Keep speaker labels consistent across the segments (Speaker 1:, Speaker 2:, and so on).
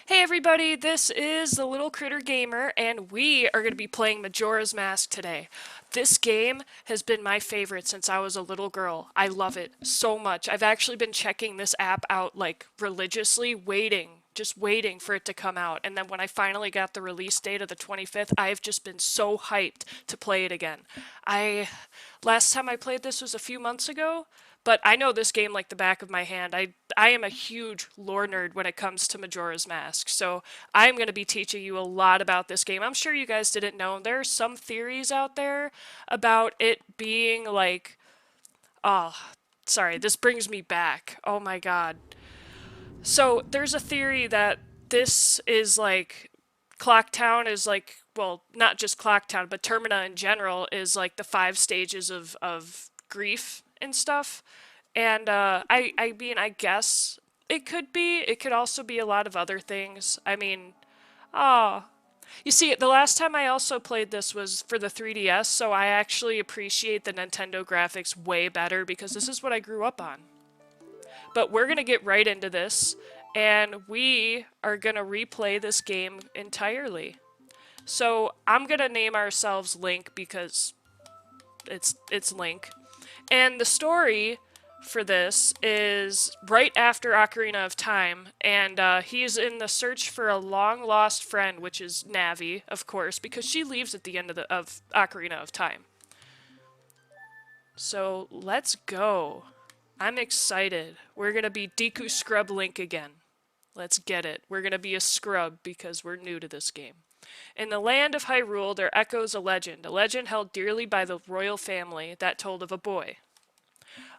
Speaker 1: Hey everybody, this is the Little Critter Gamer, and we are going to be playing Majora's Mask today. This game has been my favorite since I was a little girl. I love it so much. I've actually been checking this app out like religiously, just waiting for it to come out. And then when I finally got the release date of the 25th, I've just been so hyped to play it again. I Last time I played this was a few months ago, but I know this game like the back of my hand. I am a huge lore nerd when it comes to Majora's Mask, so I'm going to be teaching you a lot about this game. I'm sure you guys didn't know. There are some theories out there about it being like, oh, sorry, this brings me back. Oh my god. So there's a theory that this is like Clocktown is like, well, not just Clocktown, but Termina in general is like the five stages of grief and stuff. And I mean, I guess it could be. It could also be a lot of other things. I mean, ah, you see, the last time I also played this was for the 3DS, so I actually appreciate the Nintendo graphics way better because this is what I grew up on. But we're gonna get right into this, and we are gonna replay this game entirely. So I'm gonna name ourselves Link because it's Link. And the story for this is right after Ocarina of Time, and he's in the search for a long lost friend, which is Navi, of course, because she leaves at the end of Ocarina of Time. So let's go. I'm excited. We're gonna be Deku Scrub Link again. Let's get it. We're gonna be a scrub because we're new to this game. In the land of Hyrule, there echoes a legend held dearly by the royal family that told of a boy.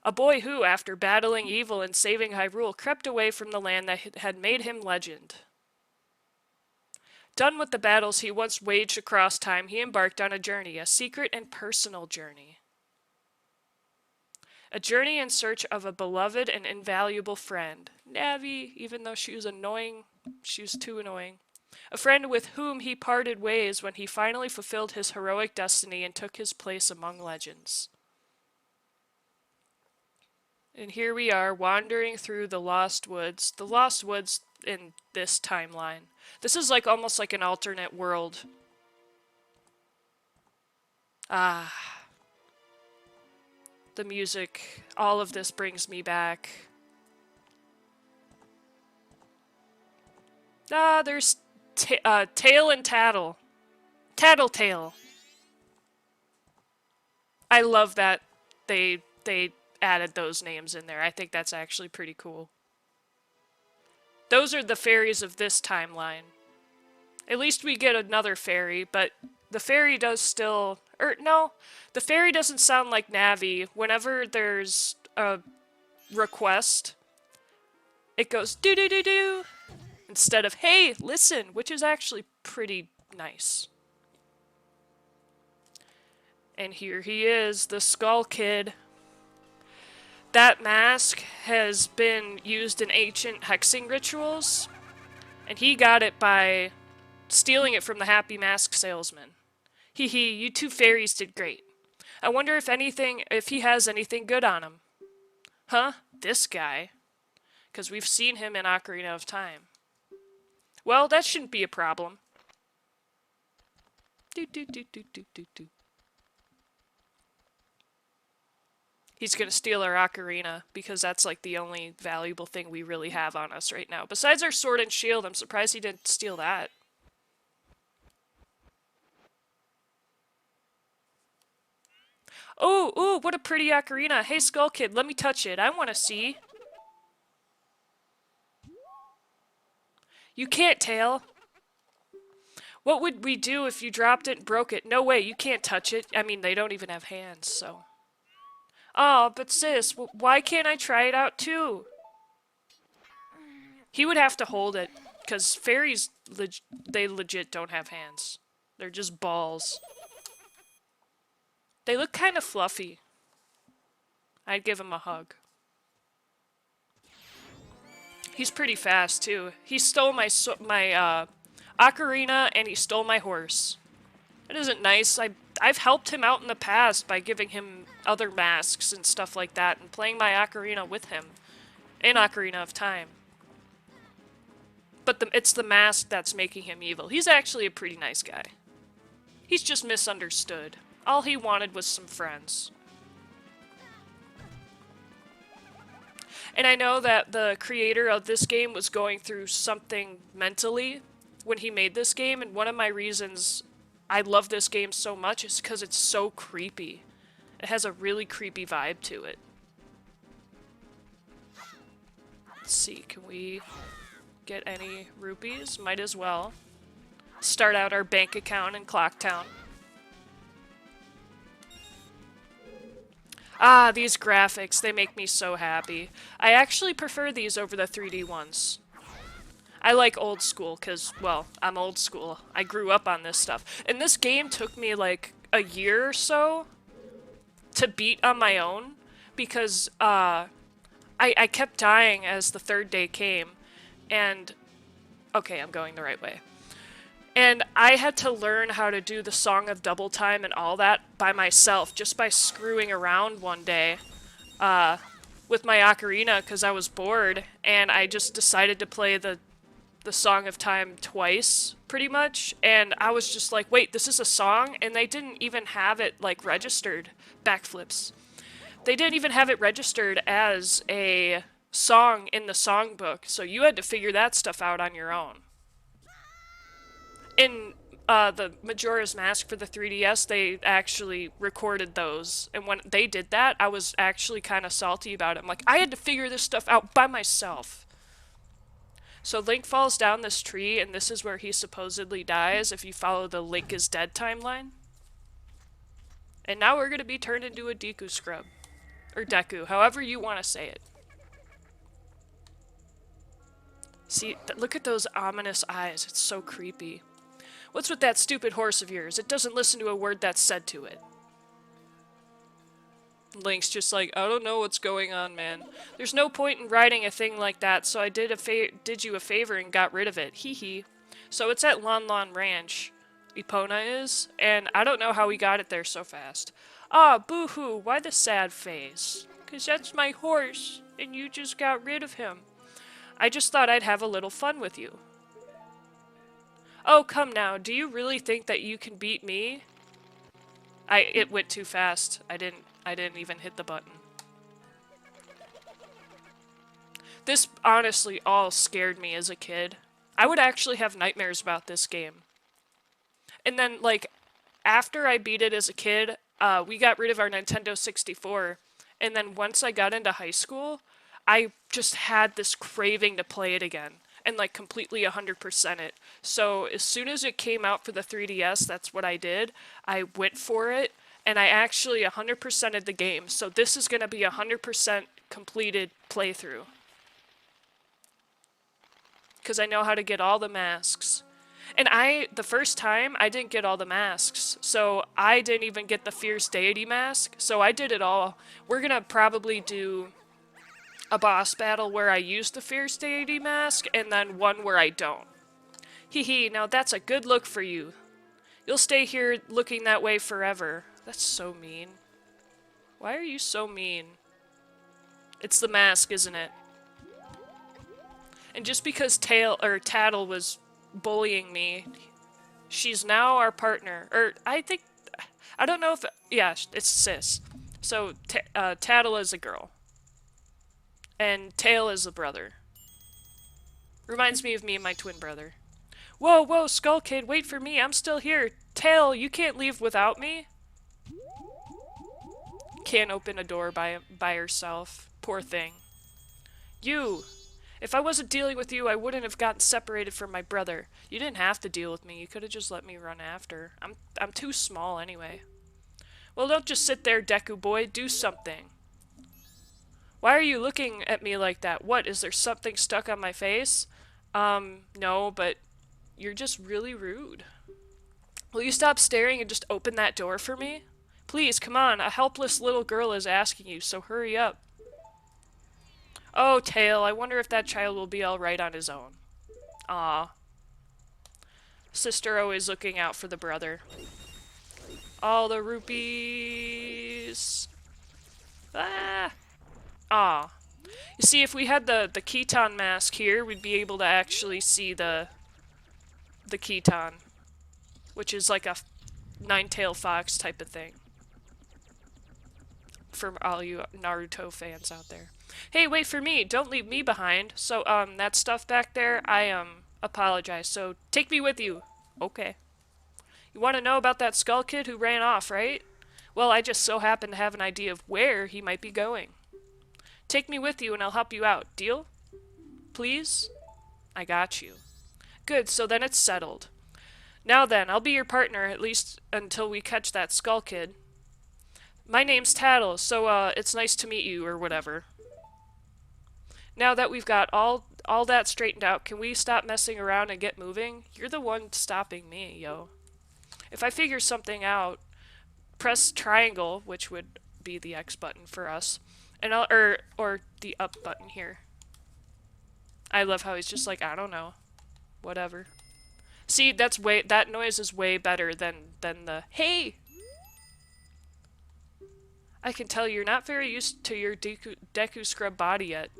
Speaker 1: A boy who, after battling evil and saving Hyrule, crept away from the land that had made him legend. Done with the battles he once waged across time, he embarked on a journey, a secret and personal journey. A journey in search of a beloved and invaluable friend. Navi, even though she was annoying, she was too annoying. A friend with whom he parted ways when he finally fulfilled his heroic destiny and took his place among legends. And here we are, wandering through the Lost Woods. The Lost Woods in this timeline. This is like almost like an alternate world. Ah, the music, all of this brings me back. Ah, there's Tail and Tattle. Tattletale. I love that they added those names in there. I think that's actually pretty cool. Those are the fairies of this timeline. At least we get another fairy, but the fairy does still... no, the fairy doesn't sound like Navi. Whenever there's a request, it goes do-do-do-do instead of hey, listen, which is actually pretty nice. And here he is, the Skull Kid. That mask has been used in ancient hexing rituals, and he got it by stealing it from the Happy Mask salesman. Hee hee, you two fairies did great. I wonder if he has anything good on him. Huh? This guy? Because we've seen him in Ocarina of Time. Well, that shouldn't be a problem. Do do do do do do do. He's gonna steal our ocarina, because that's like the only valuable thing we really have on us right now. Besides our sword and shield, I'm surprised he didn't steal that. Oh, ooh, what a pretty ocarina. Hey, Skull Kid, let me touch it. I want to see. You can't, Tail. What would we do if you dropped it and broke it? No way, you can't touch it. I mean, they don't even have hands, so... Oh, but sis, why can't I try it out too? He would have to hold it, because fairies, they legit don't have hands. They're just balls. They look kind of fluffy. I'd give him a hug. He's pretty fast, too. He stole my ocarina, and he stole my horse. It isn't nice. I've helped him out in the past by giving him other masks and stuff like that, and playing my ocarina with him in Ocarina of Time. But it's the mask that's making him evil. He's actually a pretty nice guy. He's just misunderstood. All he wanted was some friends. And I know that the creator of this game was going through something mentally when he made this game, and one of my reasons I love this game so much is because it's so creepy. It has a really creepy vibe to it. Let's see, can we get any rupees? Might as well. Start out our bank account in Clocktown. Ah, these graphics, they make me so happy. I actually prefer these over the 3D ones. I like old school because, well, I'm old school. I grew up on this stuff. And this game took me like a year or so to beat on my own because I kept dying as the third day came. And, okay, I'm going the right way. And I had to learn how to do the Song of Double Time and all that by myself, just by screwing around one day with my ocarina because I was bored, and I just decided to play the Song of Time twice, pretty much, and I was just like, wait, this is a song? And they didn't even have it, like, registered. Backflips. They didn't even have it registered as a song in the songbook, so you had to figure that stuff out on your own. In the Majora's Mask for the 3DS, they actually recorded those, and when they did that, I was actually kind of salty about it. I'm like, I had to figure this stuff out by myself. So Link falls down this tree, and this is where he supposedly dies if you follow the Link is Dead timeline. And now we're going to be turned into a Deku scrub. Or Deku, however you want to say it. See, look at those ominous eyes. It's so creepy. What's with that stupid horse of yours? It doesn't listen to a word that's said to it. Link's just like, I don't know what's going on, man. There's no point in riding a thing like that, so I did you a favor and got rid of it. Hee hee. So it's at Lon Lon Ranch, Epona is, and I don't know how we got it there so fast. Ah, boo-hoo, why the sad face? 'Cause that's my horse, and you just got rid of him. I just thought I'd have a little fun with you. Oh, come now, do you really think that you can beat me? It went too fast. I didn't even hit the button. This honestly all scared me as a kid. I would actually have nightmares about this game. And then, like, after I beat it as a kid, we got rid of our Nintendo 64. And then once I got into high school, I just had this craving to play it again. And, like, completely 100% it. So as soon as it came out for the 3DS, that's what I did. I went for it, and I actually 100%ed the game. So this is going to be a 100% completed playthrough. Because I know how to get all the masks. And the first time, I didn't get all the masks. So I didn't even get the Fierce Deity mask. So I did it all. We're going to probably do a boss battle where I use the Fierce Deity mask, and then one where I don't. Hee hee, now that's a good look for you. You'll stay here looking that way forever. That's so mean. Why are you so mean? It's the mask, isn't it? And just because Tattle was bullying me, she's now our partner. Or, I don't know if, yeah, it's sis. So, Tattle is a girl. And Tail is the brother. Reminds me of me and my twin brother. Whoa, whoa, Skull Kid, wait for me, I'm still here. Tail, you can't leave without me? Can't open a door by herself. Poor thing. You! If I wasn't dealing with you, I wouldn't have gotten separated from my brother. You didn't have to deal with me, you could have just let me run after. I'm too small anyway. Well, don't just sit there, Deku boy, do something. Why are you looking at me like that? What, is there something stuck on my face? No, but you're just really rude. Will you stop staring and just open that door for me? Please, come on, a helpless little girl is asking you, so hurry up. Oh, Tail, I wonder if that child will be alright on his own. Aw. Sister always looking out for the brother. All the rupees. Ah! Aw. You see, if we had the Keaton mask here, we'd be able to actually see the Keaton, which is like a nine-tailed fox type of thing. For all you Naruto fans out there. Hey, wait for me. Don't leave me behind. So, that stuff back there, I, apologize. So, take me with you. Okay. You want to know about that skull kid who ran off, right? Well, I just so happen to have an idea of where he might be going. Take me with you and I'll help you out. Deal? Please? I got you. Good, so then it's settled. Now then, I'll be your partner, at least until we catch that skull kid. My name's Tattle, so, it's nice to meet you, or whatever. Now that we've got all that straightened out, can we stop messing around and get moving? You're the one stopping me, yo. If I figure something out, press triangle, which would be the X button for us, and or the up button here. I love how he's just like, I don't know. Whatever. See, that noise is way better than the hey. I can tell you're not very used to your Deku Scrub body yet.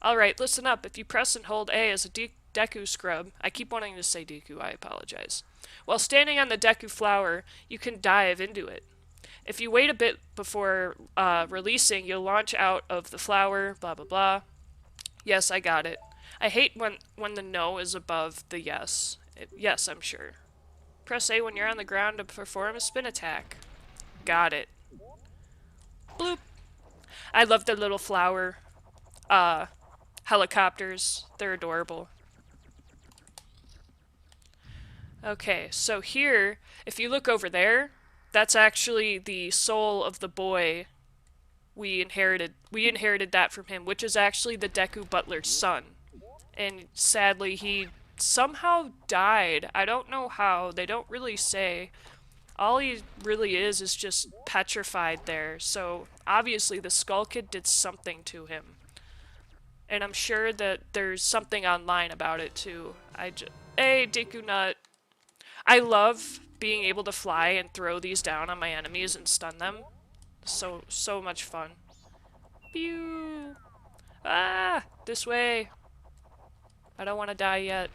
Speaker 1: Alright, listen up. If you press and hold A as a Deku Scrub, I keep wanting to say Deku, I apologize. While standing on the Deku flower, you can dive into it. If you wait a bit before releasing, you'll launch out of the flower, blah blah blah. Yes, I got it. I hate when the no is above the yes. Yes, I'm sure. Press A when you're on the ground to perform a spin attack. Got it. Bloop. I love the little flower helicopters. They're adorable. Okay, so here, if you look over there, that's actually the soul of the boy we inherited. We inherited that from him, which is actually the Deku Butler's son. And sadly, he somehow died. I don't know how. They don't really say. All he really is just petrified there. So obviously the Skull Kid did something to him. And I'm sure that there's something online about it too. Hey, Deku Nut. I love being able to fly and throw these down on my enemies and stun them. So much fun. Pew! Ah! This way. I don't want to die yet.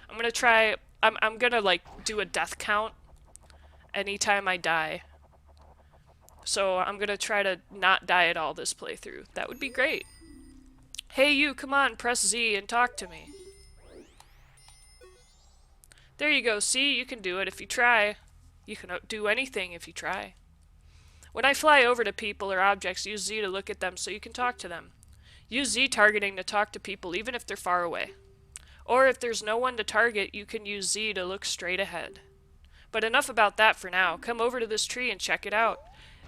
Speaker 1: I'm gonna try... I'm gonna, like, do a death count anytime I die. So I'm gonna try to not die at all this playthrough. That would be great. Hey you, come on, press Z and talk to me. There you go, see? You can do it if you try. You can do anything if you try. When I fly over to people or objects, use Z to look at them so you can talk to them. Use Z targeting to talk to people even if they're far away. Or if there's no one to target, you can use Z to look straight ahead. But enough about that for now. Come over to this tree and check it out.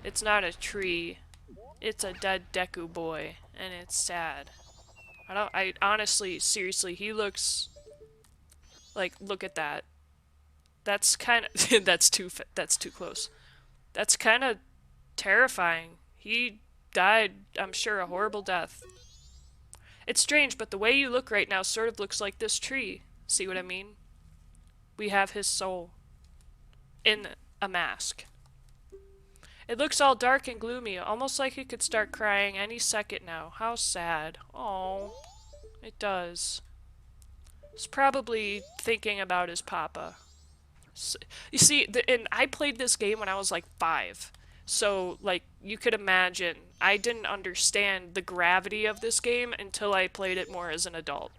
Speaker 1: It's not a tree. It's a dead Deku boy, and it's sad. I honestly, seriously, he looks like, look at that. That's kind of that's too close. That's kind of terrifying. He died, I'm sure, a horrible death. It's strange, but the way you look right now sort of looks like this tree. See what I mean? We have his soul in a mask. It looks all dark and gloomy, almost like it could start crying any second now. How sad. Oh, it does. He's probably thinking about his papa. You see, and I played this game when I was like 5. So, like, you could imagine, I didn't understand the gravity of this game until I played it more as an adult.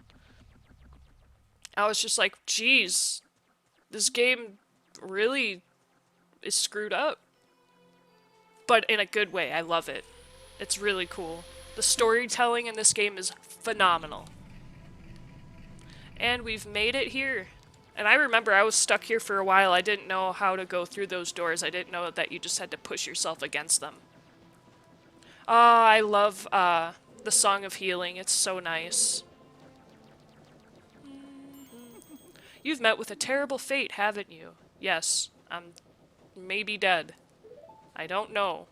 Speaker 1: I was just like, geez, this game really is screwed up. But in a good way, I love it. It's really cool. The storytelling in this game is phenomenal. And we've made it here. And I remember I was stuck here for a while. I didn't know how to go through those doors. I didn't know that you just had to push yourself against them. Oh, I love the Song of Healing. It's so nice. You've met with a terrible fate, haven't you? Yes, I'm maybe dead. I don't know.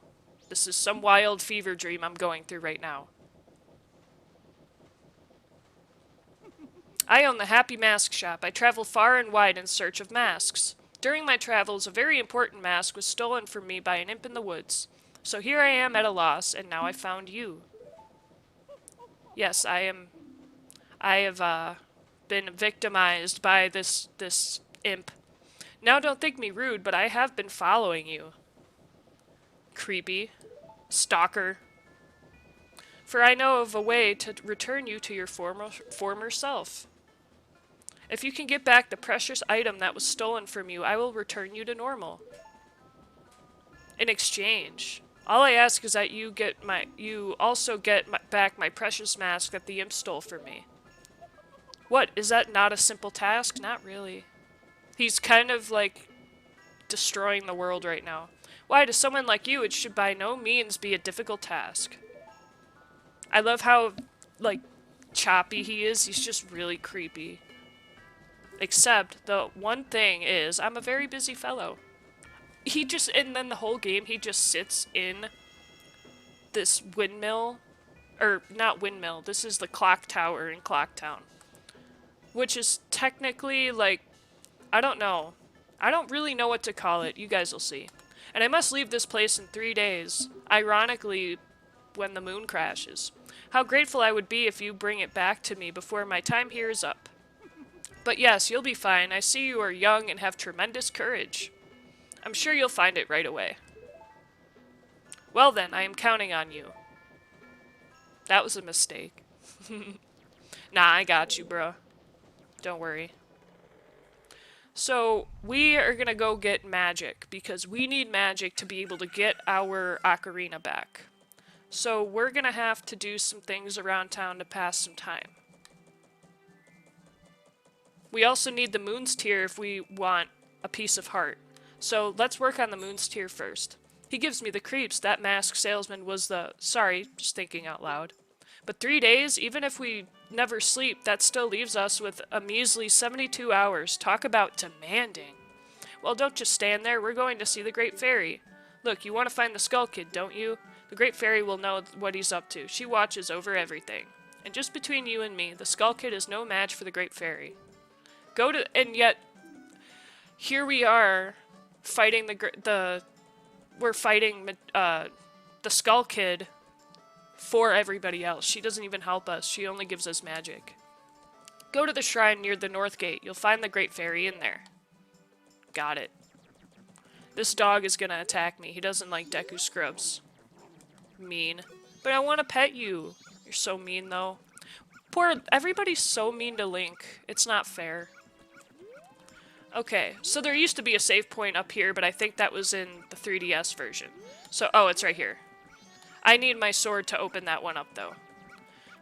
Speaker 1: This is some wild fever dream I'm going through right now. I own the Happy Mask Shop. I travel far and wide in search of masks. During my travels, a very important mask was stolen from me by an imp in the woods. So here I am at a loss, and now I found you. Yes, I have been victimized by this imp. Now don't think me rude, but I have been following you. Creepy. Stalker. For I know of a way to return you to your former self. If you can get back the precious item that was stolen from you, I will return you to normal. In exchange, all I ask is that you also get back my precious mask that the imp stole from me. What, is that not a simple task? Not really. He's kind of like destroying the world right now. Why, to someone like you, it should by no means be a difficult task. I love how, like, choppy he is. He's just really creepy. Except, the one thing is, I'm a very busy fellow. And then the whole game, he just sits in this windmill, or not windmill, this is the clock tower in Clocktown. Which is technically, like, I don't know. I don't really know what to call it, you guys will see. And I must leave this place in 3 days, ironically, when the moon crashes. How grateful I would be if you bring it back to me before my time here is up. But yes, you'll be fine. I see you are young and have tremendous courage. I'm sure you'll find it right away. Well then, I am counting on you. That was a mistake. Nah, I got you, bro. Don't worry. So, we are gonna go get magic, because we need magic to be able to get our ocarina back. So, we're gonna have to do some things around town to pass some time. We also need the Moon's Tear if we want a piece of heart. So, let's work on the Moon's Tear first. He gives me the creeps. That masked salesman was the... Sorry, just thinking out loud. But 3 days, even if we never sleep, that still leaves us with a measly 72 hours. Talk about demanding. Well, don't just stand there. We're going to see the Great Fairy. Look, you want to find the Skull Kid, don't you? The Great Fairy will know what he's up to. She watches over everything. And just between you and me, the Skull Kid is no match for the Great Fairy. And yet, here we are, fighting we're fighting the Skull Kid for everybody else. She doesn't even help us. She only gives us magic. Go to the shrine near the North Gate. You'll find the Great Fairy in there. Got it. This dog is gonna attack me. He doesn't like Deku Scrubs. Mean. But I want to pet you. You're so mean, though. Everybody's so mean to Link. It's not fair. Okay, so there used to be a save point up here, but I think that was in the 3DS version. So, oh, it's right here. I need my sword to open that one up, though.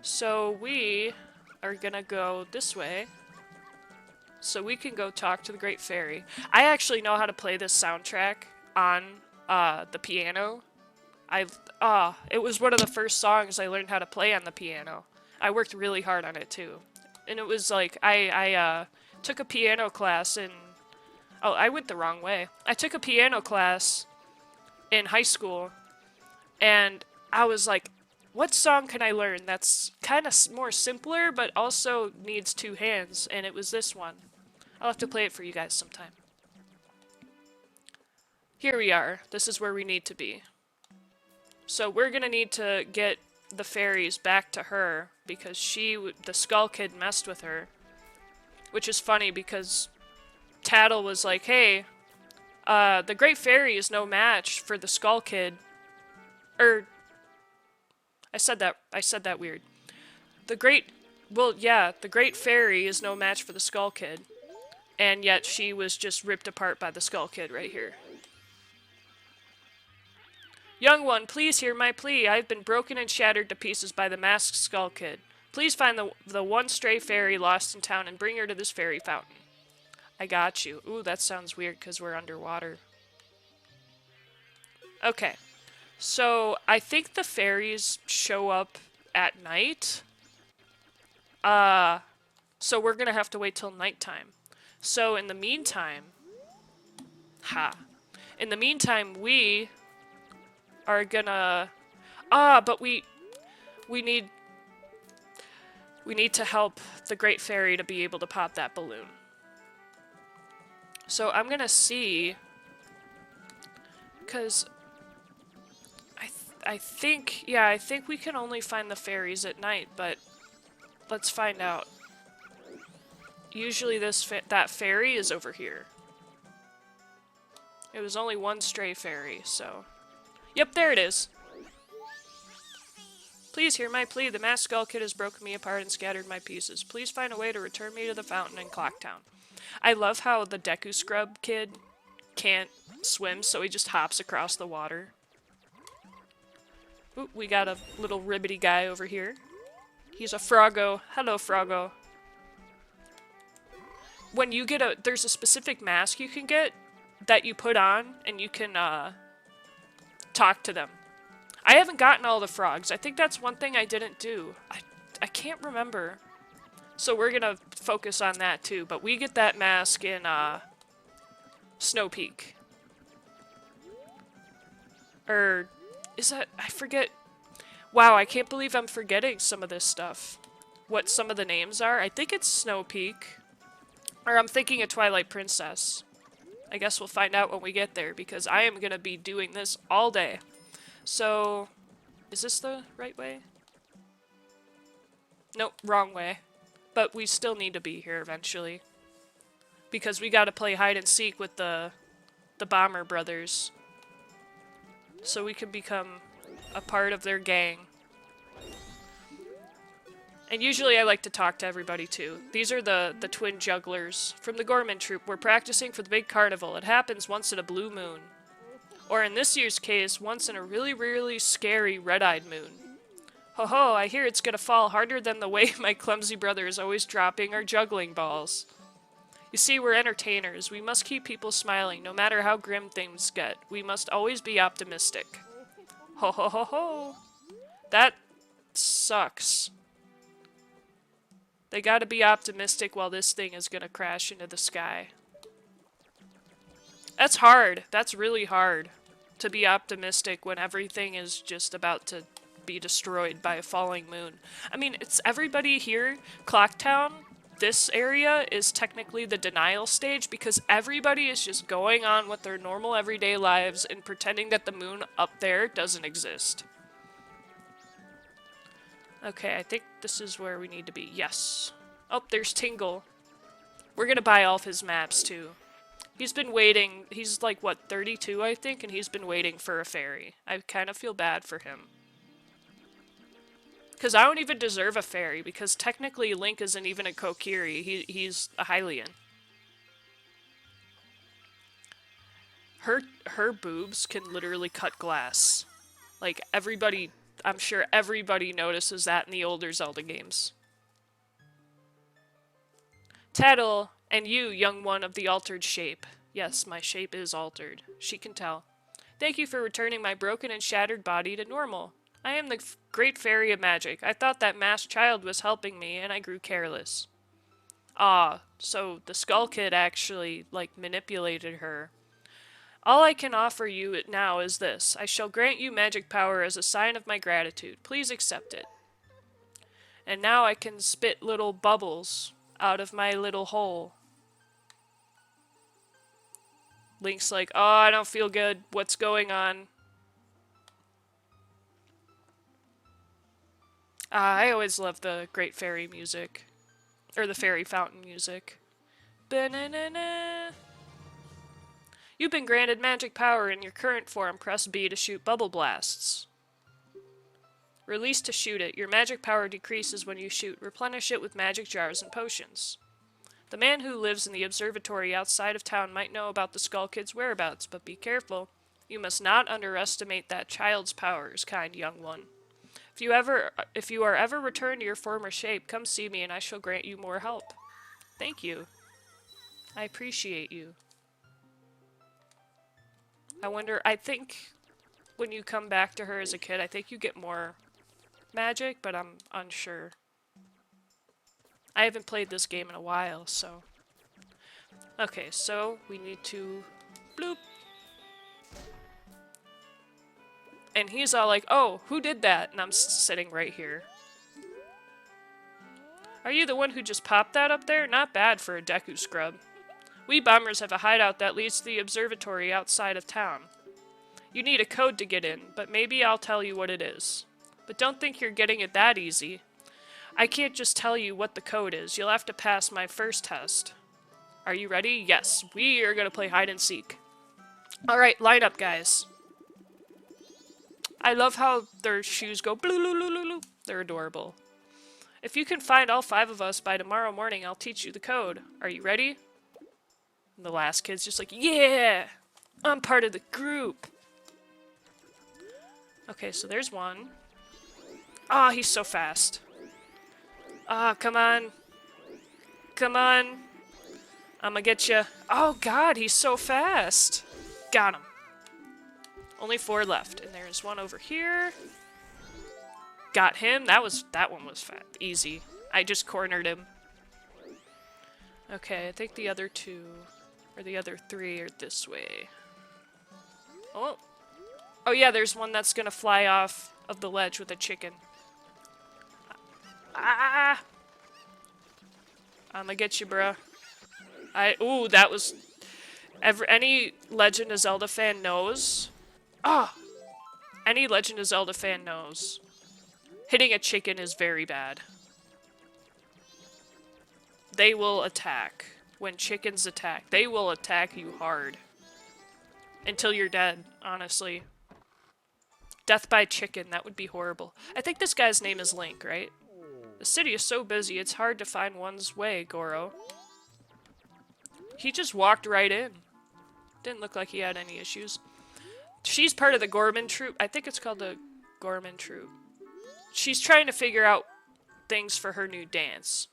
Speaker 1: So we are gonna go this way, so we can go talk to the Great Fairy. I actually know how to play this soundtrack on the piano. It was one of the first songs I learned how to play on the piano. I worked really hard on it, too. And it was like, I took a piano class in... Oh, I went the wrong way. I took a piano class in high school, and I was like, what song can I learn that's kind of more simpler, but also needs 2 hands? And it was this one. I'll have to play it for you guys sometime. Here we are. This is where we need to be. So we're gonna need to get the fairies back to her, because the Skull Kid messed with her. Which is funny, because Tattle was like, hey, the Great Fairy is no match for the Skull Kid. I said that weird. The Great Fairy is no match for the Skull Kid. And yet she was just ripped apart by the Skull Kid right here. Young one, please hear my plea. I've been broken and shattered to pieces by the masked Skull Kid. Please find the one stray fairy lost in town and bring her to this fairy fountain. I got you. Ooh, that sounds weird because we're underwater. Okay. So, I think the fairies show up at night. So we're gonna have to wait till nighttime. So, in the meantime... In the meantime, we are gonna... but we need to help the Great Fairy to be able to pop that balloon. So I'm gonna see, because I think, yeah, I think we can only find the fairies at night, but let's find out. Usually that fairy is over here. It was only one stray fairy, so... Yep, there it is. Please hear my plea. The masked skull kid has broken me apart and scattered my pieces. Please find a way to return me to the fountain in Clocktown. I love how the Deku Scrub kid can't swim, so he just hops across the water. Ooh, we got a little ribbity guy over here. He's a Froggo. Hello, Froggo. When you get there's a specific mask you can get that you put on, and you can, talk to them. I haven't gotten all the frogs. I think that's one thing I didn't do. I can't remember. So we're gonna focus on that too, but we get that mask in, Snow Peak. Or, is that, I forget. Wow, I can't believe I'm forgetting some of this stuff. What some of the names are. I think it's Snow Peak. Or I'm thinking of Twilight Princess. I guess we'll find out when we get there, because I am gonna be doing this all day. So, is this the right way? Nope, wrong way. But we still need to be here eventually. Because we gotta play hide and seek with the Bomber Brothers. So we can become a part of their gang. And usually I like to talk to everybody too. These are the twin jugglers from the Gorman Troupe. We're practicing for the big carnival. It happens once in a blue moon. Or in this year's case, once in a really, really scary red-eyed moon. Ho ho, I hear it's gonna fall harder than the way my clumsy brother is always dropping our juggling balls. You see, we're entertainers. We must keep people smiling, no matter how grim things get. We must always be optimistic. Ho ho ho ho! That sucks. They gotta be optimistic while this thing is gonna crash into the sky. That's hard. That's really hard. To be optimistic when everything is just about to be destroyed by a falling moon. I mean, it's everybody here, Clocktown, this area is technically the denial stage because everybody is just going on with their normal everyday lives and pretending that the moon up there doesn't exist. Okay, I think this is where we need to be. Yes. Oh, there's Tingle. We're gonna buy all of his maps too. He's been waiting, he's like, what, 32 I think, and he's been waiting for a fairy. I kind of feel bad for him. Because I don't even deserve a fairy, because technically Link isn't even a Kokiri, he's a Hylian. Her boobs can literally cut glass. Like, everybody, I'm sure everybody notices that in the older Zelda games. Tattle! And you, young one of the altered shape. Yes, my shape is altered. She can tell. Thank you for returning my broken and shattered body to normal. I am the great fairy of magic. I thought that masked child was helping me, and I grew careless. Ah, so the Skull Kid actually, like, manipulated her. All I can offer you now is this. I shall grant you magic power as a sign of my gratitude. Please accept it. And now I can spit little bubbles out of my little hole. Link's like, oh, I don't feel good. What's going on? I always love the Great Fairy music. Or the Fairy Fountain music. Ba-na-na-na. You've been granted magic power in your current form. Press B to shoot bubble blasts. Release to shoot it. Your magic power decreases when you shoot. Replenish it with magic jars and potions. The man who lives in the observatory outside of town might know about the Skull Kid's whereabouts, but be careful. You must not underestimate that child's powers, kind young one. If you are ever returned to your former shape, come see me and I shall grant you more help. Thank you. I appreciate you. I think when you come back to her as a kid, I think you get more magic, but I'm unsure. I haven't played this game in a while, so... Okay, so we need to... Bloop! And he's all like, oh, who did that? And I'm sitting right here. Are you the one who just popped that up there? Not bad for a Deku Scrub. We bombers have a hideout that leads to the observatory outside of town. You need a code to get in, but maybe I'll tell you what it is. But don't think you're getting it that easy. I can't just tell you what the code is. You'll have to pass my first test. Are you ready? Yes, we are gonna play hide and seek. Alright, line up, guys. I love how their shoes go blue. They're adorable. If you can find all 5 of us by tomorrow morning, I'll teach you the code. Are you ready? And the last kid's just like, yeah! I'm part of the group! Okay, so there's one. Ah, he's so fast. Ah, come on. Come on. I'ma get you. Oh god, he's so fast. Got him. Only 4 left, and there's one over here. Got him. That one was fat. Easy. I just cornered him. Okay, I think the other 2 or the other 3 are this way. Oh. Oh yeah, there's one that's gonna fly off of the ledge with a chicken. Ah! I'ma get you, bruh. Ooh, that was... Any Legend of Zelda fan knows. Ah! Any Legend of Zelda fan knows. Hitting a chicken is very bad. They will attack. When chickens attack, they will attack you hard. Until you're dead, honestly. Death by chicken, that would be horrible. I think this guy's name is Link, right? The city is so busy, it's hard to find one's way, Goro. He just walked right in. Didn't look like he had any issues. She's part of the Gorman Troop. I think it's called the Gorman Troop. She's trying to figure out things for her new dance.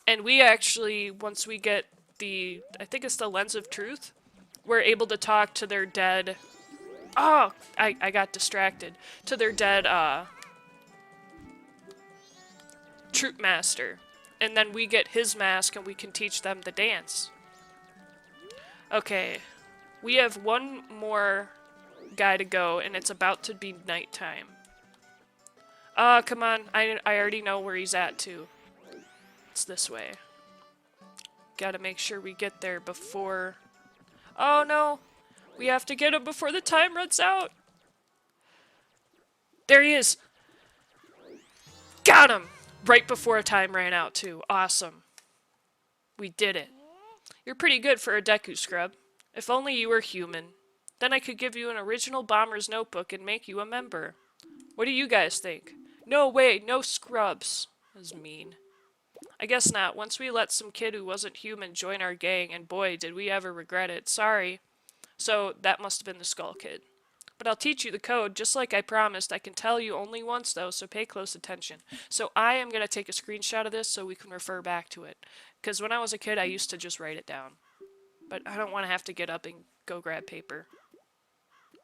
Speaker 1: And we actually, once we get the, I think it's the Lens of Truth, we're able to talk to their dead... Oh! I got distracted. To their dead, Troop Master. And then we get his mask and we can teach them the dance. Okay. We have one more guy to go, and it's about to be nighttime. Come on. I already know where he's at, too. It's this way. Gotta make sure we get there before... Oh, no! We have to get him before the time runs out! There he is! Got him! Right before time ran out, too. Awesome. We did it. You're pretty good for a Deku Scrub. If only you were human. Then I could give you an original Bomber's Notebook and make you a member. What do you guys think? No way, no scrubs. That was mean. I guess not. Once we let some kid who wasn't human join our gang, and boy, did we ever regret it. Sorry. So, that must have been the Skull Kid. But I'll teach you the code, just like I promised. I can tell you only once, though, so pay close attention. So I am going to take a screenshot of this so we can refer back to it. Because when I was a kid, I used to just write it down. But I don't want to have to get up and go grab paper.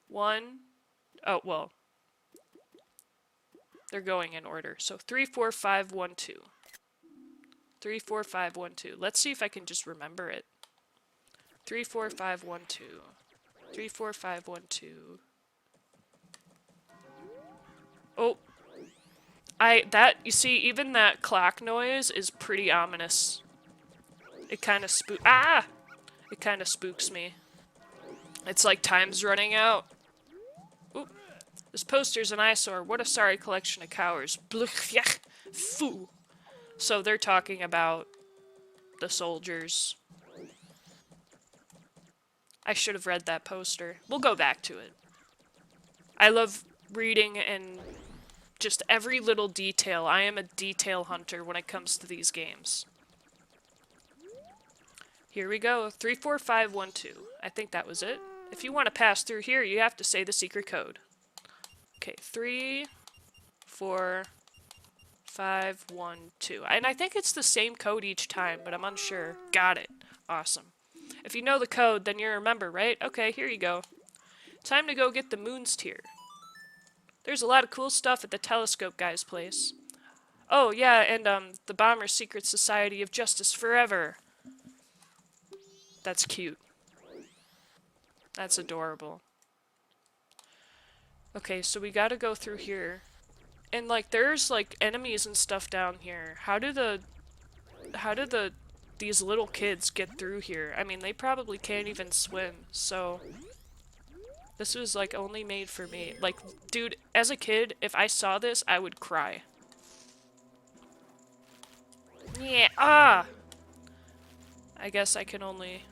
Speaker 1: 1... Oh, well. They're going in order. So 3, 4, 5, 1, 2. 3, 4, 5, 1, 2. Let's see if I can just remember it. 3, 4, 5, 1, 2. 3, 4, 5, 1, 2. Oh. You see, even that clock noise is pretty ominous. It kind of It kind of spooks me. It's like time's running out. Oop. This poster's an eyesore. What a sorry collection of cowards. Bluch, foo. So they're talking about the soldiers. I should have read that poster. We'll go back to it. I love reading and just every little detail. I am a detail hunter when it comes to these games. Here we go. 3, 4, 5, 1, 2. I think that was it. If you want to pass through here, you have to say the secret code. Okay, 3, 4, 5, 1, 2. And I think it's the same code each time, but I'm unsure. Got it. Awesome. If you know the code, then you remember, right? Okay, here you go. Time to go get the Moon's Tear. There's a lot of cool stuff at the Telescope Guy's place. Oh, yeah, and the Bomber's Secret Society of Justice Forever. That's cute. That's adorable. Okay, so we gotta go through here. And, like, there's, like, enemies and stuff down here. How do these little kids get through here? I mean, they probably can't even swim, so... This was like only made for me. Like, dude, as a kid, if I saw this, I would cry. Yeah, ah! I guess I can only...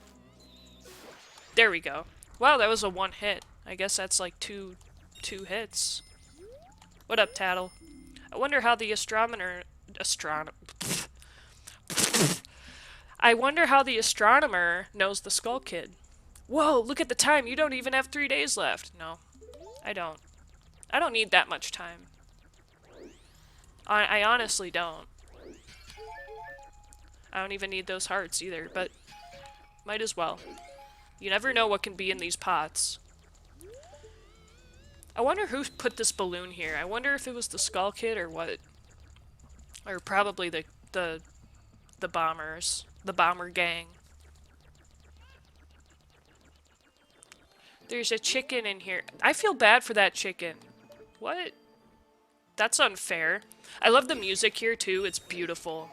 Speaker 1: There we go. Wow, that was a one hit. I guess that's like two hits. What up, Tattle? I wonder how the I wonder how the astronomer knows the Skull Kid. Whoa, look at the time. You don't even have 3 days left. No, I don't. I don't need that much time. I honestly don't. I don't even need those hearts either, but might as well. You never know what can be in these pots. I wonder who put this balloon here. I wonder if it was the Skull Kid or what. Or probably the bombers. The bomber gang. There's a chicken in here. I feel bad for that chicken. What? That's unfair. I love the music here too. It's beautiful.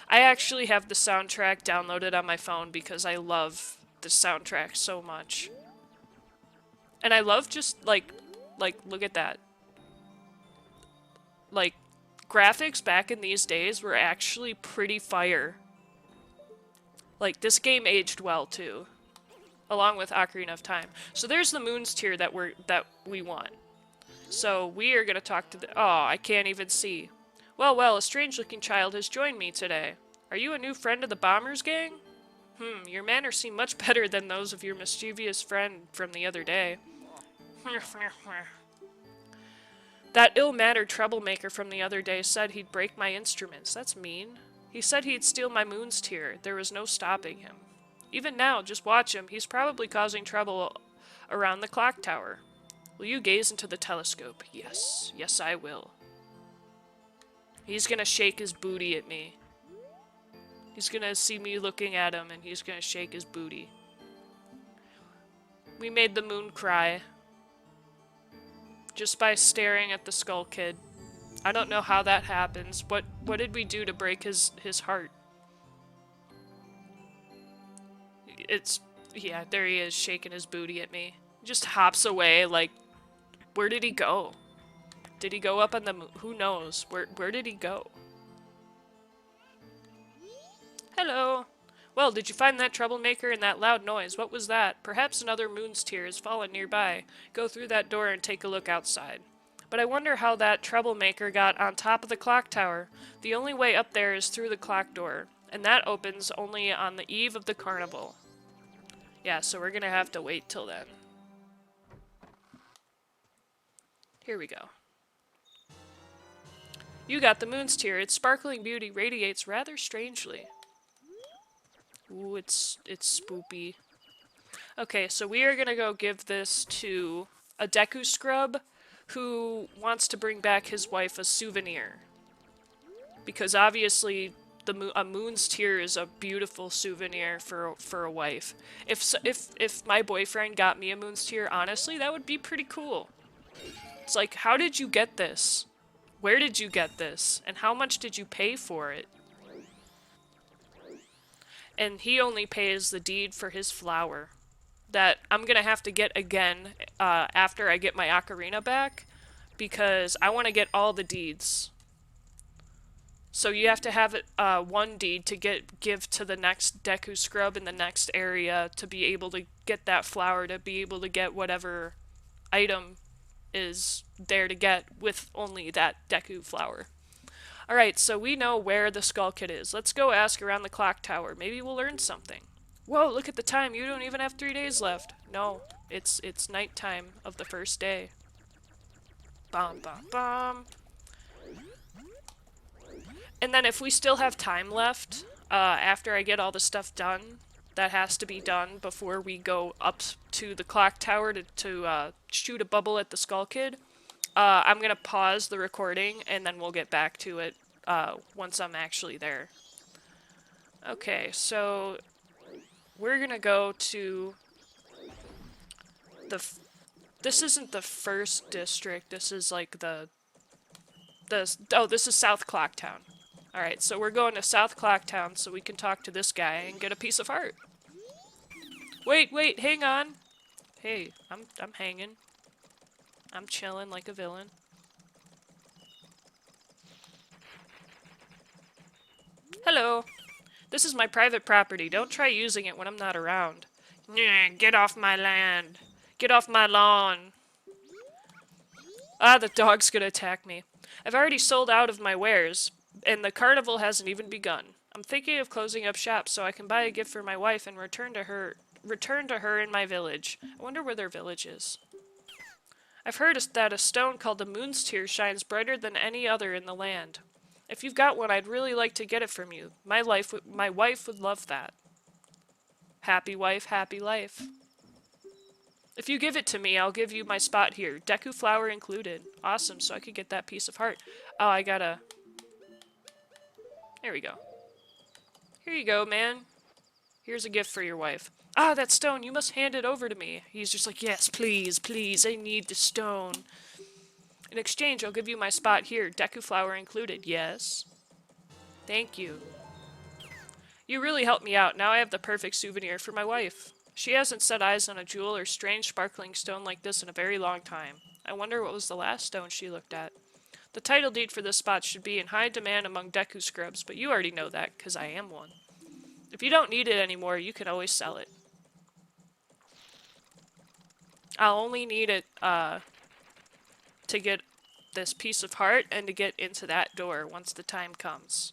Speaker 1: I actually have the soundtrack downloaded on my phone because I love the soundtrack so much. And I love just like look at that. Like graphics back in these days were actually pretty fire. Like this game aged well too, along with Ocarina of Time. So there's the Moon's Tear that we want. So we are gonna talk to the— oh, I can't even see. Well, a strange-looking child has joined me today. Are you a new friend of the Bombers gang? Your manners seem much better than those of your mischievous friend from the other day. That ill-mannered troublemaker from the other day said he'd break my instruments. That's mean. He said he'd steal my Moon's Tear. There was no stopping him. Even now, just watch him. He's probably causing trouble around the clock tower. Will you gaze into the telescope? Yes. Yes, I will. He's gonna shake his booty at me. He's gonna see me looking at him, and he's gonna shake his booty. We made the moon cry. Just by staring at the Skull Kid. I don't know how that happens. What did we do to break his heart? Yeah, there he is, shaking his booty at me. Just hops away, like, where did he go? Did he go up on the moon? Who knows? Where did he go? Hello. Well, did you find that troublemaker and that loud noise? What was that? Perhaps another Moon's Tear has fallen nearby. Go through that door and take a look outside. But I wonder how that troublemaker got on top of the clock tower. The only way up there is through the clock door, and that opens only on the eve of the carnival. Yeah, so we're gonna have to wait till then. Here we go. You got the Moon's Tear. Its sparkling beauty radiates rather strangely. Ooh, it's spoopy. Okay, so we are gonna go give this to a Deku Scrub who wants to bring back his wife a souvenir. Because obviously a Moon's Tear is a beautiful souvenir for a wife. If my boyfriend got me a Moon's Tear, honestly, that would be pretty cool. It's like, how did you get this? Where did you get this? And how much did you pay for it? And he only pays the deed for his flower. That I'm gonna have to get again after I get my ocarina back, because I want to get all the deeds. So you have to have it one deed to give to the next Deku Scrub in the next area to be able to get that flower, to be able to get whatever item is there to get with only that Deku flower. Alright, so we know where the Skull Kid is. Let's go ask around the clock tower. Maybe we'll learn something. Whoa, look at the time. You don't even have 3 days left. No, it's nighttime of the first day. Bum, bum, bum. And then if we still have time left, after I get all the stuff done, that has to be done before we go up to the clock tower to shoot a bubble at the Skull Kid. I'm gonna pause the recording and then we'll get back to it once I'm actually there. Okay, so we're gonna go to this isn't the first district, this is like oh, this is South Clocktown. Alright, so we're going to South Clocktown so we can talk to this guy and get a piece of art. Wait, hang on. Hey, I'm hanging. I'm chilling like a villain. Hello. This is my private property. Don't try using it when I'm not around. Nyeh, get off my land. Get off my lawn. Ah, the dog's gonna attack me. I've already sold out of my wares, and the carnival hasn't even begun. I'm thinking of closing up shop so I can buy a gift for my wife and return to her in my village. I wonder where their village is. I've heard that a stone called the Moon's Tear shines brighter than any other in the land. If you've got one, I'd really like to get it from you. My wife would love that. Happy wife, happy life. If you give it to me, I'll give you my spot here. Deku flower included. Awesome, so I could get that piece of heart. Oh, I gotta... There we go. Here you go, man. Here's a gift for your wife. Ah, that stone, you must hand it over to me. He's just like, yes, please, please, I need the stone. In exchange, I'll give you my spot here. Deku flower included. Yes. Thank you. You really helped me out. Now I have the perfect souvenir for my wife. She hasn't set eyes on a jewel or strange sparkling stone like this in a very long time. I wonder what was the last stone she looked at. The title deed for this spot should be in high demand among Deku scrubs, but you already know that, because I am one. If you don't need it anymore, you can always sell it. I'll only need it, to get this piece of heart and to get into that door once the time comes.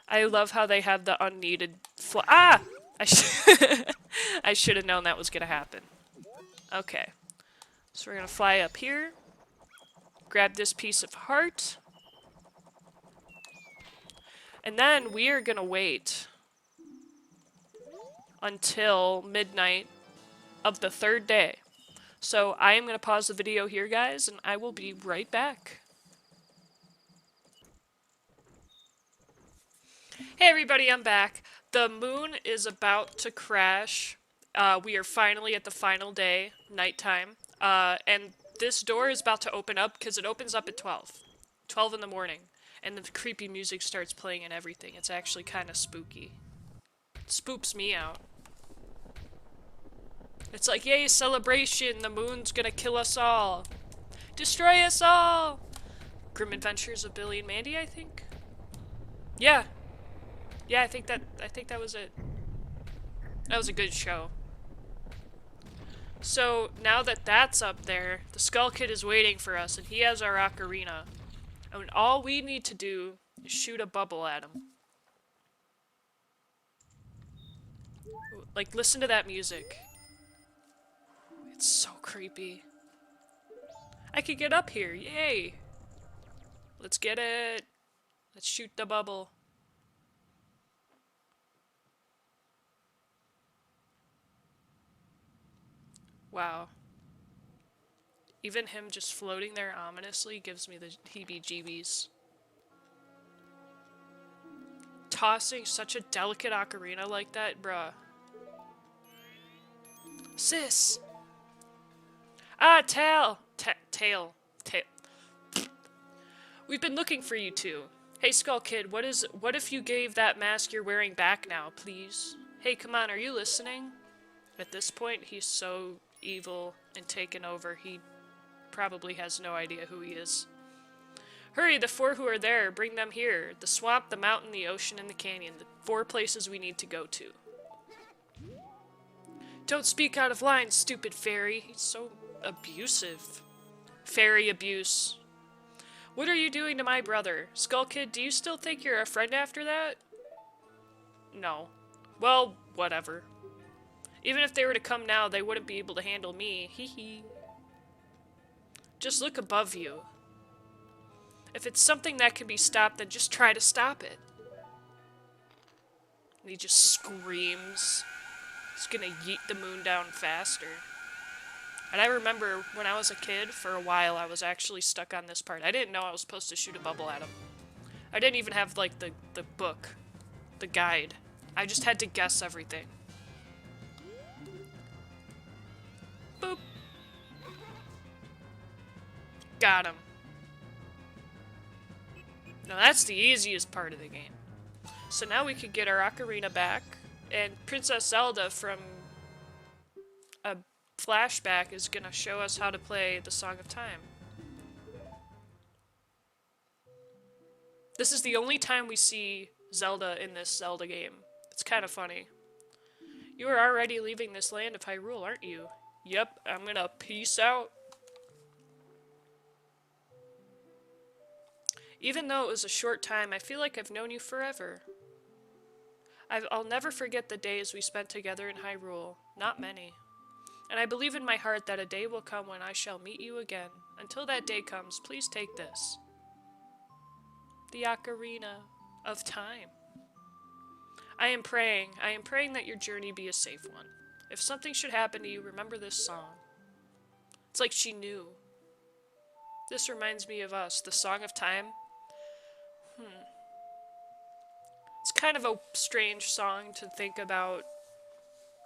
Speaker 1: I love how they have the unneeded ah! I should have known that was gonna happen. Okay. So we're gonna fly up here. Grab this piece of heart. And then we are gonna wait until midnight of the third day. So I am gonna pause the video here, guys, and I will be right back. Hey everybody, I'm back. The moon is about to crash. We are finally at the final day, nighttime. And this door is about to open up because it opens up at 12. 12 in the morning. And the creepy music starts playing and everything. It's actually kind of spooky. It spoops me out. It's like, yay, celebration! The moon's gonna kill us all! Destroy us all! Grim Adventures of Billy and Mandy, I think? Yeah. Yeah, I think that was it. That was a good show. So, now that that's up there, the Skull Kid is waiting for us, and he has our ocarina. And all we need to do is shoot a bubble at him. Like, listen to that music. It's so creepy. I could get up here, yay! Let's get it. Let's shoot the bubble. Wow. Even him just floating there ominously gives me the heebie-jeebies. Tossing such a delicate ocarina like that, bruh. Sis! Ah, tail! Tail. We've been looking for you two. Hey, Skull Kid, what if you gave that mask you're wearing back now, please? Hey, come on, are you listening? At this point, he's so evil and taken over, he probably has no idea who he is. Hurry, the four who are there, bring them here. The swamp, the mountain, the ocean, and the canyon. The 4 places we need to go to. Don't speak out of line, stupid fairy. He's so abusive. Fairy abuse. What are you doing to my brother? Skull Kid, do you still think you're a friend after that? No. Well, whatever. Even if they were to come now, they wouldn't be able to handle me. Hee hee. Just look above you. If it's something that can be stopped, then just try to stop it. And he just screams. He's gonna yeet the moon down faster. And I remember when I was a kid, for a while, I was actually stuck on this part. I didn't know I was supposed to shoot a bubble at him. I didn't even have, like, the book. The guide. I just had to guess everything. Boop. Got him. Now that's the easiest part of the game. So now we could get our ocarina back, and Princess Zelda from a flashback is gonna show us how to play the Song of Time. This is the only time we see Zelda in this Zelda game. It's kind of funny. You are already leaving this land of Hyrule, aren't you? Yep, I'm gonna peace out. Even though it was a short time, I feel like I've known you forever. I'll never forget the days we spent together in Hyrule. Not many. And I believe in my heart that a day will come when I shall meet you again. Until that day comes, please take this. The Ocarina of Time. I am praying that your journey be a safe one. If something should happen to you, remember this song. It's like she knew. This reminds me of us, the Song of Time. It's kind of a strange song to think about.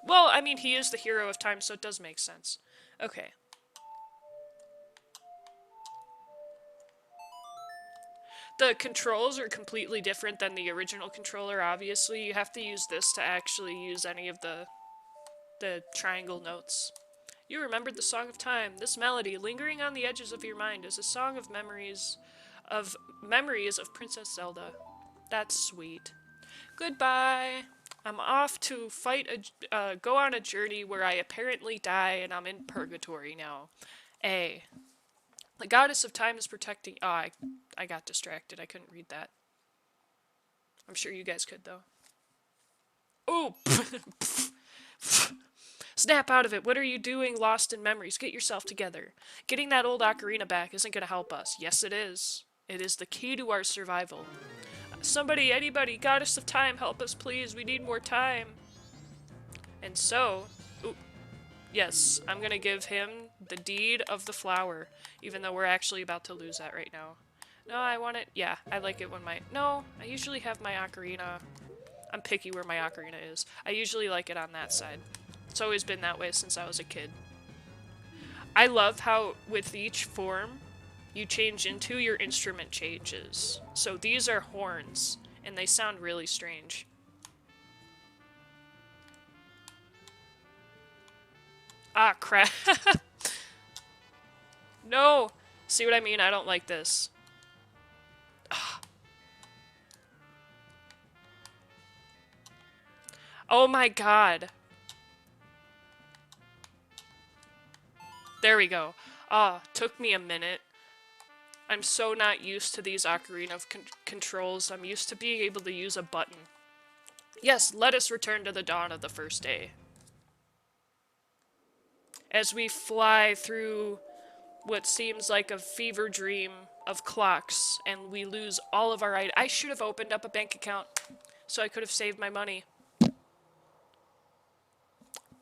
Speaker 1: Well, I mean, he is the hero of time, so it does make sense. Okay. The controls are completely different than the original controller, obviously. You have to use this to actually use any of the triangle notes. You remembered the Song of Time. This melody, lingering on the edges of your mind, is a song of memories of Princess Zelda. That's sweet. Goodbye. I'm off to go on a journey where I apparently die and I'm in purgatory now. A. The goddess of time is protecting. Oh, I got distracted. I couldn't read that. I'm sure you guys could, though. Oh! Snap out of it. What are you doing lost in memories? Get yourself together. Getting that old ocarina back isn't going to help us. Yes, it is. It is the key to our survival. Somebody, anybody, goddess of time, help us please. We need more time. And so, yes, I'm gonna give him the deed of the flower, even though we're actually about to lose that right now. No, I want it, yeah, I like it when no, I usually have my ocarina, I'm picky where my ocarina is. I usually like it on that side. It's always been that way since I was a kid. I love how with each form, you change into, your instrument changes. So these are horns, and they sound really strange. Ah, crap. No! See what I mean? I don't like this. Ah. Oh my god. There we go. Ah, took me a minute. I'm so not used to these Ocarina of controls. I'm used to being able to use a button. Yes, let us return to the dawn of the first day. As we fly through what seems like a fever dream of clocks, and we lose all of our items. I should have opened up a bank account so I could have saved my money.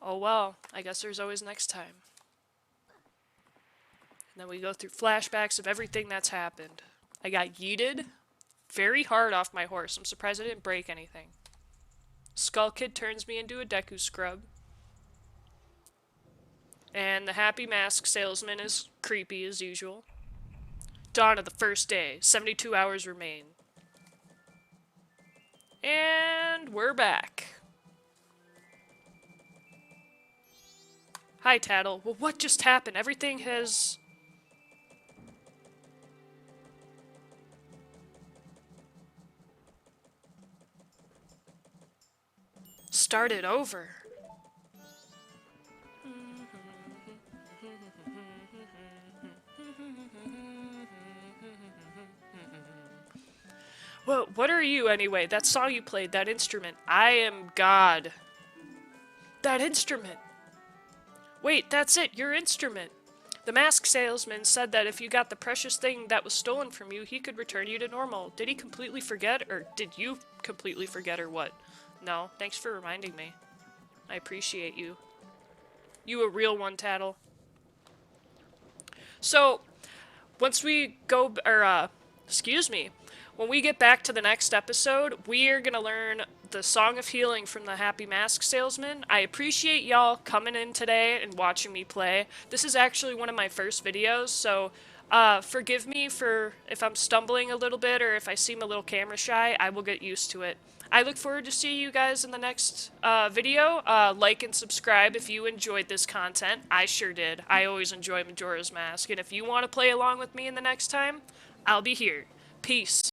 Speaker 1: Oh well, I guess there's always next time. And then we go through flashbacks of everything that's happened. I got yeeted very hard off my horse. I'm surprised I didn't break anything. Skull Kid turns me into a Deku Scrub. And the Happy Mask Salesman is creepy as usual. Dawn of the first day. 72 hours remain. And we're back. Hi, Tattle. Well, what just happened? Everything has... started over. Well, what are you anyway? That song you played, that instrument. I am God. That instrument. Wait, that's it, your instrument. The mask salesman said that if you got the precious thing that was stolen from you, he could return you to normal. Did he completely forget, or did you completely forget, or what? No, thanks for reminding me. I appreciate you. You a real one, Tattle. So, once we go, excuse me, when we get back to the next episode, we are gonna learn the Song of Healing from the Happy Mask Salesman. I appreciate y'all coming in today and watching me play. This is actually one of my first videos, so Forgive me for if I'm stumbling a little bit or if I seem a little camera shy. I will get used to it. I look forward to seeing you guys in the next video. Like and subscribe if you enjoyed this content. I sure did. I always enjoy Majora's Mask. And if you want to play along with me in the next time, I'll be here. Peace.